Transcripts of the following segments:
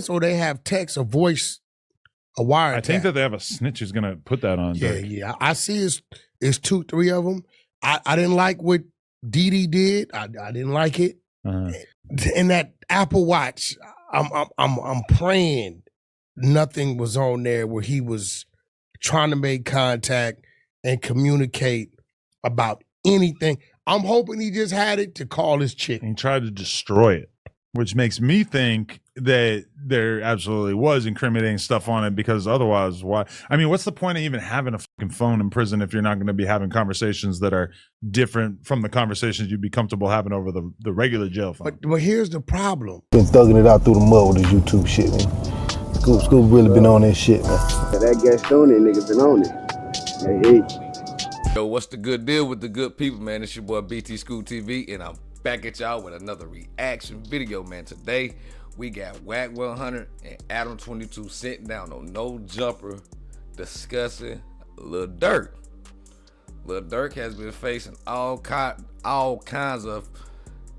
or they have text or voice, a wiretap. I think that they have a snitch who's gonna put that on. Yeah, Dirk. yeah. I see it's 2, 3 of them. I didn't like what Didi did. I didn't like it. And that Apple Watch, I'm praying nothing was on there where he was trying to make contact and communicate about anything. I'm hoping he just had it to call his chick. And he tried to destroy it, which makes me think that there absolutely was incriminating stuff on it, because otherwise, why? I mean, what's the point of even having a fucking phone in prison if you're not going to be having conversations that are different from the conversations you'd be comfortable having over the regular jail phone? But here's the problem. Been thugging it out through the mud with this YouTube shit, man. Scoop really been on this shit, man. That Gaston nigga been on it. Hey. Yo, what's the good deal with the good people, man? It's your boy BT School TV, and I'm back at y'all with another reaction video, man. Today, we got Wack 100 and Adam22 sitting down on No Jumper discussing Lil Durk. Lil Durk has been facing all kinds of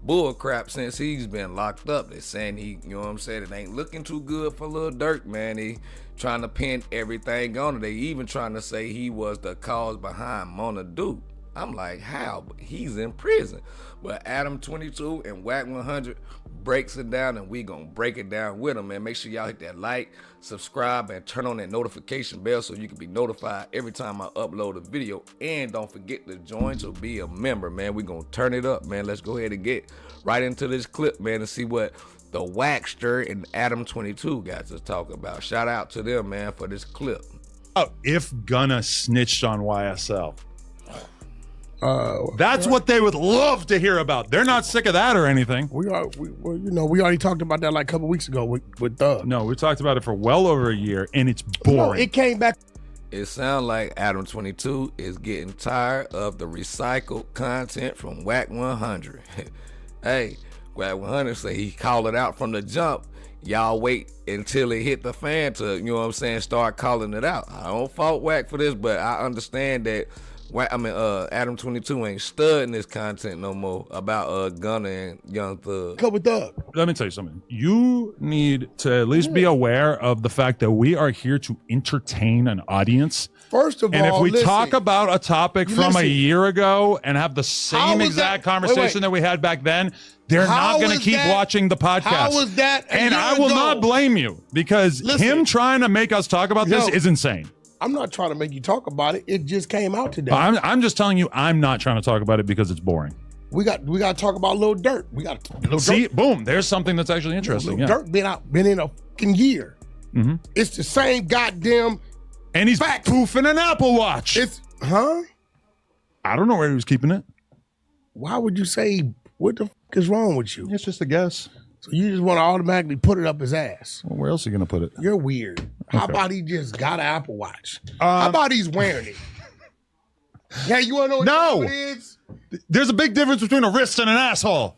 bull crap since he's been locked up. They're saying he, you know what I'm saying, it ain't looking too good for Lil Durk, man. He trying to pin everything on it. They even trying to say he was the cause behind Mona Duke. I'm like, how? But he's in prison. But Adam22 and Wack 100 breaks it down, and we gonna break it down with him, man. Make sure y'all hit that like, subscribe, and turn on that notification bell so you can be notified every time I upload a video. And don't forget to join to be a member, man. We gonna turn it up, man. Let's go ahead and get right into this clip, man, and see what the Wackster and Adam22 got to talk about. Shout out to them, man, for this clip. Oh, if Gunna snitched on YSL. That's what they would love to hear about. They're not sick of that or anything. We already talked about that like a couple weeks ago with Thug. No, we talked about it for well over a year, and it's boring. No, it came back. It sounds like Adam22 is getting tired of the recycled content from Wack 100. Hey, Wack 100 say he called it out from the jump. Y'all wait until it hit the fan to, you know what I'm saying, start calling it out. I don't fault Wack for this, but I understand that Adam22 ain't studying this content no more about Gunna and Young Thug. Come with Thug. Let me tell you something. You need to at least be aware of the fact that we are here to entertain an audience. First of all, and if we listen, talk about a topic from a year ago and have the same exact conversation that we had back then, they're not going to keep watching the podcast. How was that? And I will not blame you, because him trying to make us talk about this is insane. I'm not trying to make you talk about it. It just came out today. I'm just telling you, I'm not trying to talk about it because it's boring. We got to talk about Lil Durk. We got Lil See, Durk. boom, there's something that's actually interesting. Lil Durk been in a fucking year. It's the same goddamn. And he's poofing an Apple Watch. I don't know where he was keeping it. Why would you say, what the fuck is wrong with you? It's just a guess. So you just want to automatically put it up his ass. Well, where else are you going to put it? You're weird. How about he just got an Apple Watch? How about he's wearing it? Yeah, you want to know what it is? There's a big difference between a wrist and an asshole.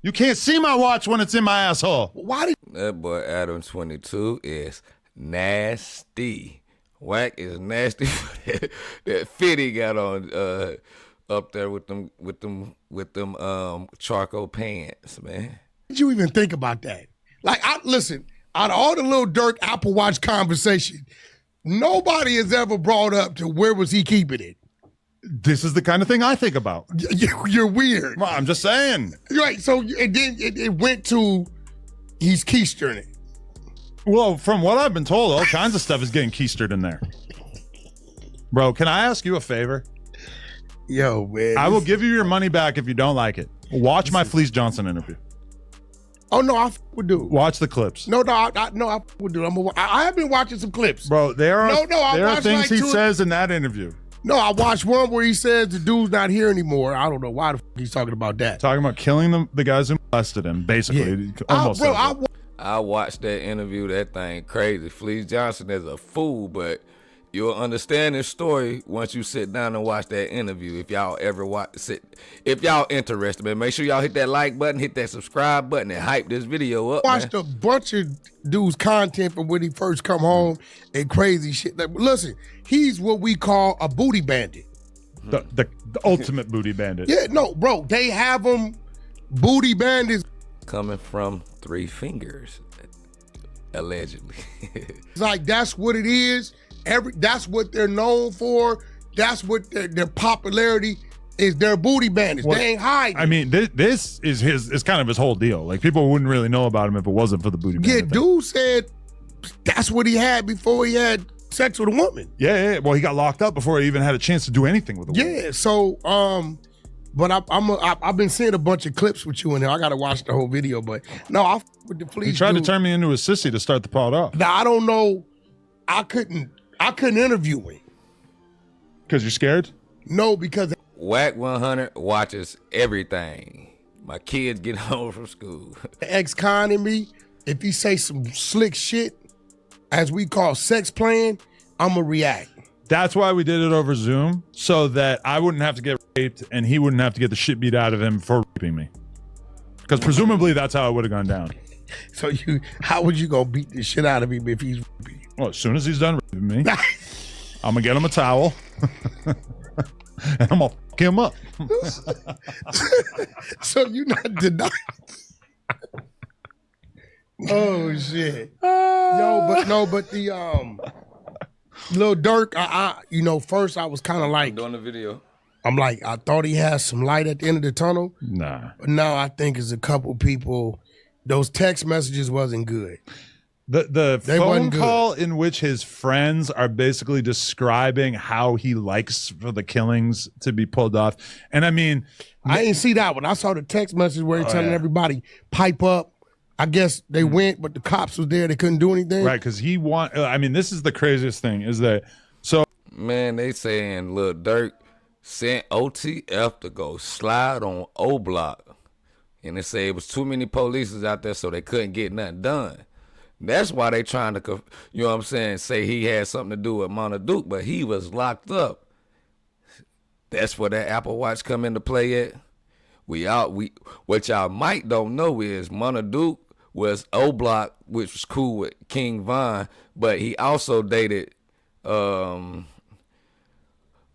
You can't see my watch when it's in my asshole. Why? That boy Adam22 is nasty. Wack is nasty for that fit he got on up there with them charcoal pants, man. Did you even think about that? Like, listen, out of all the Lil Durk Apple Watch conversation, nobody has ever brought up to where was he keeping it. This is the kind of thing I think about. You're weird. Well, I'm just saying. Right, so and then it went to he's keistering it. Well, from what I've been told, all kinds of stuff is getting keistered in there. Bro, can I ask you a favor? Yo, man. I will give you your money back if you don't like it. Watch my Fleece Johnson interview. Oh, no, I would do. Watch the clips. No, I would do. I have been watching some clips. Bro, there are things like he says in that interview. No, I watched one where he says the dude's not here anymore. I don't know why the fuck he's talking about that. Talking about killing the guys who molested him, basically. Yeah. I watched that interview. That thing crazy. Fleece Johnson is a fool, but you'll understand this story once you sit down and watch that interview. If y'all ever if y'all interested, man, make sure y'all hit that like button, hit that subscribe button, and hype this video up. Watched a bunch of dudes' content from when he first come home and crazy shit. Like, listen, he's what we call a booty bandit. The ultimate booty bandit. Yeah, no, bro, they have them booty bandits coming from 3 fingers. Allegedly. It's like that's what it is. That's what they're known for. That's what their popularity is. Their booty bandits. Well, they ain't hiding. I mean, this is kind of his whole deal. Like, people wouldn't really know about him if it wasn't for the booty bandit. Yeah, thing. dude said that's what he had before he had sex with a woman. Yeah. Well, he got locked up before he even had a chance to do anything with a woman. Yeah. So, but I've been seeing a bunch of clips with you in there. I got to watch the whole video. But no, I with the Fleece. He tried dude. to turn me into a sissy to start the pod off. Now I don't know. I couldn't interview him. Because you're scared? No, because Wack 100 watches everything. My kids get home from school. ex-con in me, if he say some slick shit, as we call sex playing, I'ma react. That's why we did it over Zoom, so that I wouldn't have to get raped and he wouldn't have to get the shit beat out of him for raping me. Because presumably that's how it would have gone down. So how would you go beat the shit out of him if he's raping you? Well, as soon as he's done raping me, I'm gonna get him a towel and I'm gonna fuck him up. So you not denying? Oh shit! But the Lil Durk, first I was kind of like Doing the video. I'm like, I thought he had some light at the end of the tunnel. Nah. But now I think it's a couple people, those text messages wasn't good. The They phone wasn't good. call in which his friends are basically describing how he likes for the killings to be pulled off. And I mean, I ain't see that one. I saw the text message where he's telling everybody, pipe up. I guess they went, but the cops was there. They couldn't do anything. right, because this is the craziest thing is that, Man, they saying Lil Durk sent OTF to go slide on Oblock. And they say it was too many police out there, so they couldn't get nothing done. That's why they trying to, say he had something to do with Duke, but he was locked up. That's where that Apple Watch come into play at. What y'all might don't know is Duke was Oblock, which was cool with King Von, but he also dated Lil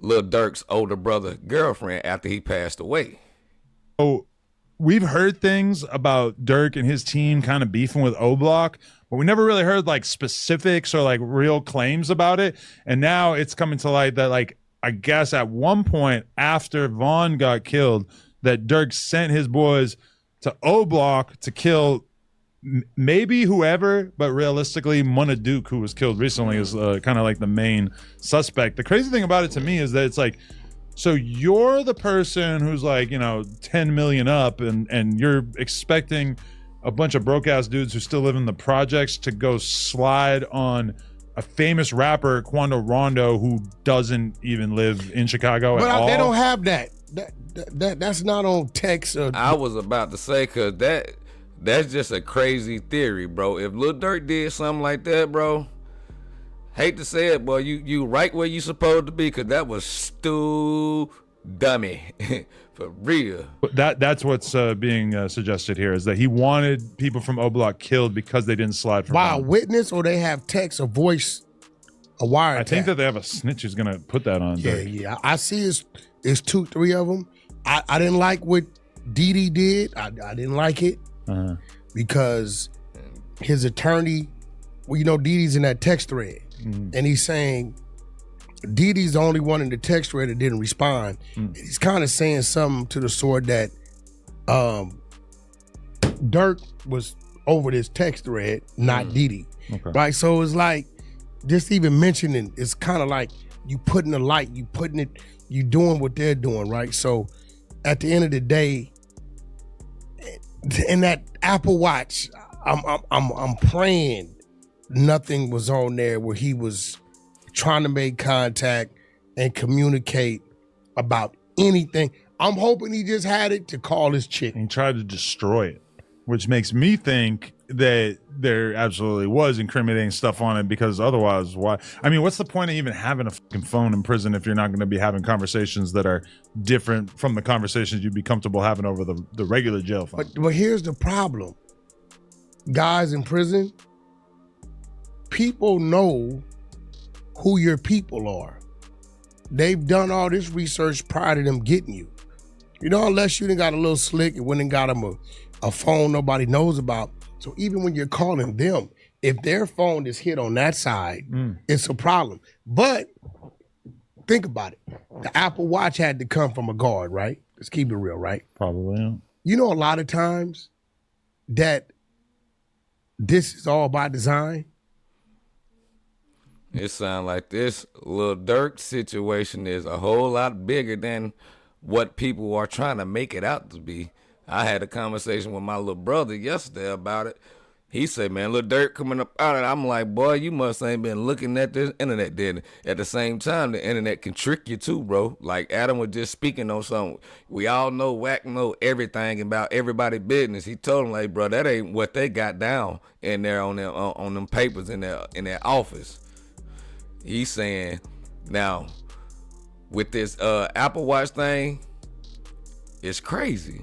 Durk's older brother girlfriend after he passed away. oh, we've heard things about Dirk and his team kind of beefing with Oblock, but we never really heard like specifics or like real claims about it. And now it's coming to light that, like, I guess at one point after Vaughn got killed, that Dirk sent his boys to Oblock to kill maybe whoever, but realistically, Duke, who was killed recently, is kind of like the main suspect. The crazy thing about it to me is that it's like, so you're the person who's like, 10 million up and you're expecting a bunch of broke ass dudes who still live in the projects to go slide on a famous rapper, Quando Rondo, who doesn't even live in Chicago at all. But they don't have that. That's not on text. I was about to say, because that's just a crazy theory, bro. If Lil Durk did something like that, bro, hate to say it, boy, you right where you supposed to be, because that was dummy. For real. That's what's being suggested here, is that he wanted people from Oblock killed because they didn't slide from by a him. witness, or they have text, a voice, a wiretap. I think that they have a snitch who's gonna put that on Dirk. Yeah. I see it's 2, 3 of them. I didn't like what Didi did. I didn't like it because his attorney, Didi's in that text thread, and he's saying Didi's the only one in the text thread that didn't respond. He's kind of saying something to the sort that Dirk was over this text thread, not Didi. Okay. Right? So it's like, just even mentioning, it's kind of like you putting the light, you doing what they're doing, right? So at the end of the day, in that Apple Watch, I'm praying nothing was on there where he was trying to make contact and communicate about anything. I'm hoping he just had it to call his chick. And he tried to destroy it, which makes me think that there absolutely was incriminating stuff on it, because otherwise, why? I mean, what's the point of even having a fucking phone in prison if you're not going to be having conversations that are different from the conversations you'd be comfortable having over the regular jail phone? But here's the problem. Guys in prison, people know who your people are. They've done all this research prior to them getting you. Unless you done got a little slick and went and got them a phone nobody knows about. So even when you're calling them, if their phone is hit on that side, it's a problem. But think about it. The Apple Watch had to come from a guard, right? Let's keep it real, right? Probably. Yeah. You know, a lot of times that this is all by design. It sounds like this Lil Durk situation is a whole lot bigger than what people are trying to make it out to be. I had a conversation with my little brother yesterday about it. He said, man, Lil Durk coming up out of it. I'm like, boy, you must ain't been looking at this internet then. At the same time, the internet can trick you too, bro. Like Adam was just speaking on something. We all know Wack know everything about everybody's business. He told him, like, bro, that ain't what they got down in there on them papers in their office. He's saying, now, with this Apple Watch thing, it's crazy.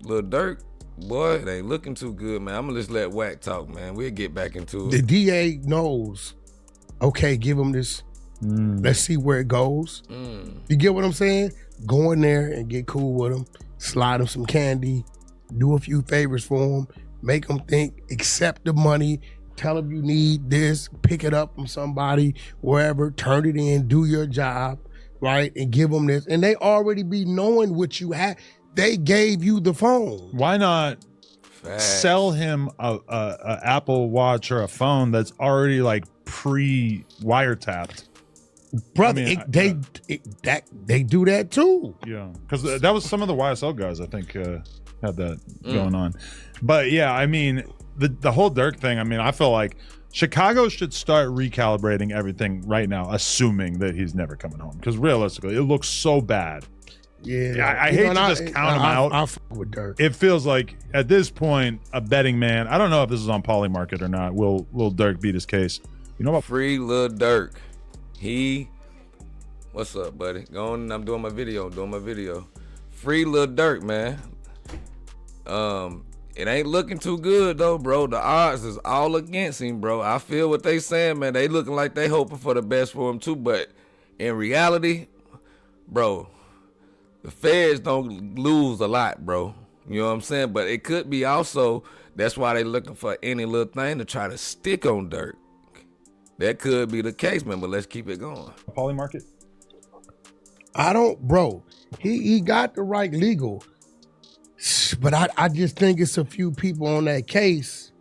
Lil Durk, boy, it ain't looking too good, man. I'm gonna just let Wack talk, man. We'll get back into it. The DA knows, okay, give him this. Let's see where it goes. You get what I'm saying? Go in there and get cool with him. Slide him some candy. Do a few favors for him. Make him think, accept the money. Tell him you need this. Pick it up from somebody, wherever. Turn it in. Do your job, right? And give them this. And they already be knowing what you have. They gave you the phone. Why not sell him a Apple Watch or a phone that's already like pre-wiretapped? Brother, I mean, they do that too. Yeah, because that was some of the YSL guys, I think, had that going on. But yeah, I mean, the whole Dirk thing, I mean, I feel like Chicago should start recalibrating everything right now, assuming that he's never coming home. Because realistically, it looks so bad. Yeah, I hate to just count him out. I'll fuck with Dirk. It feels like at this point, a betting man. I don't know if this is on Poly Market or not. Will Lil Durk beat his case? You know what? Free Lil Durk. What's up, buddy? Go on. I'm doing my video. Free Lil Durk, man. It ain't looking too good though, bro. The odds is all against him, bro. I feel what they saying, man. They looking like they hoping for the best for him too, but in reality, bro, the feds don't lose a lot, bro. You know what I'm saying? But it could be also, that's why they looking for any little thing to try to stick on Dirk. That could be the case, man, but let's keep it going. Poly Market? Bro, he got the right legal. But I just think it's a few people on that case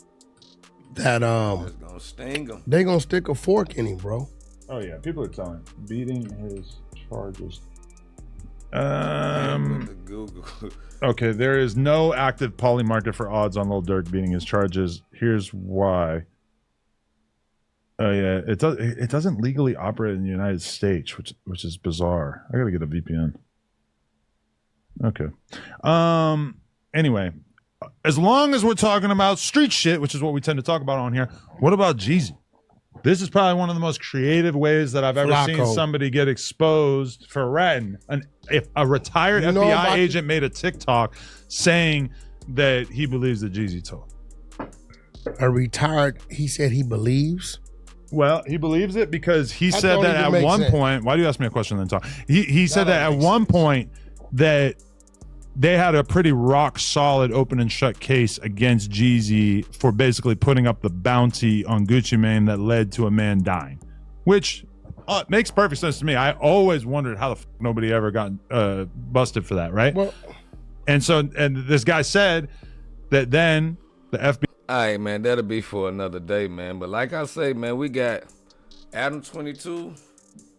that It's gonna sting him. they gonna stick a fork in him, bro. Oh yeah, people are telling beating his charges. Google. Okay, there is no active Poly Market for odds on Lil Durk beating his charges. Here's why. Oh yeah, it doesn't legally operate in the United States, which is bizarre. I gotta get a VPN. Okay. Anyway, as long as we're talking about street shit, which is what we tend to talk about on here, what about Jeezy? This is probably one of the most creative ways that I've ever seen somebody get exposed for ratting. If a retired FBI agent made a TikTok saying that he believes that Jeezy told. He said he believes. Well, he believes it because he said that at one point. Why do you ask me a question and then talk? He said that at one point that they had a pretty rock solid open and shut case against Jeezy for basically putting up the bounty on Gucci Mane that led to a man dying, which makes perfect sense to me. I always wondered how the fuck nobody ever got busted for that, right? Well, and this guy said that then the FBI. All right, man, that'll be for another day, man. But like I say, man, we got Adam22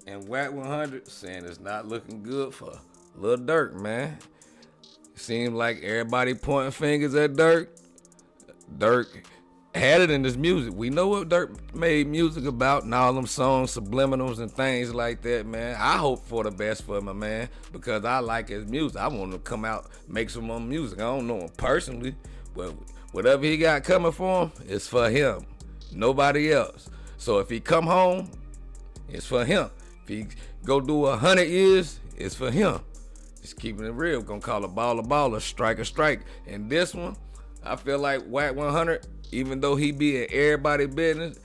and Wack 100 saying it's not looking good for Lil Durk, man. Seems like everybody pointing fingers at Dirk. Dirk had it in his music. We know what Dirk made music about and all them songs, subliminals and things like that, man. I hope for the best for him, man, because I like his music. I want him to come out, make some more music. I don't know him personally, but whatever he got coming for him, it's for him. Nobody else. So if he come home, it's for him. If he go do 100 years, it's for him. Just keeping it real. Gonna call a baller, strike a strike. And this one, I feel like Wack 100, even though he be in everybody's business,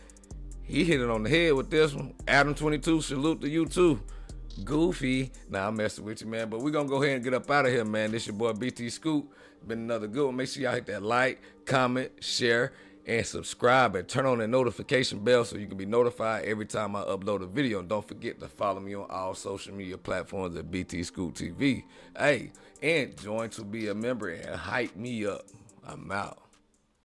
he hit it on the head with this one. Adam22, salute to you too. Goofy. Nah, I'm messing with you, man. But we're gonna go ahead and get up out of here, man. This your boy BT Scoop. Been another good one. Make sure y'all hit that like, comment, share, and subscribe and turn on the notification bell so you can be notified every time I upload a video. And don't forget to follow me on all social media platforms at BT School TV. Hey, and join to be a member and hype me up. I'm out.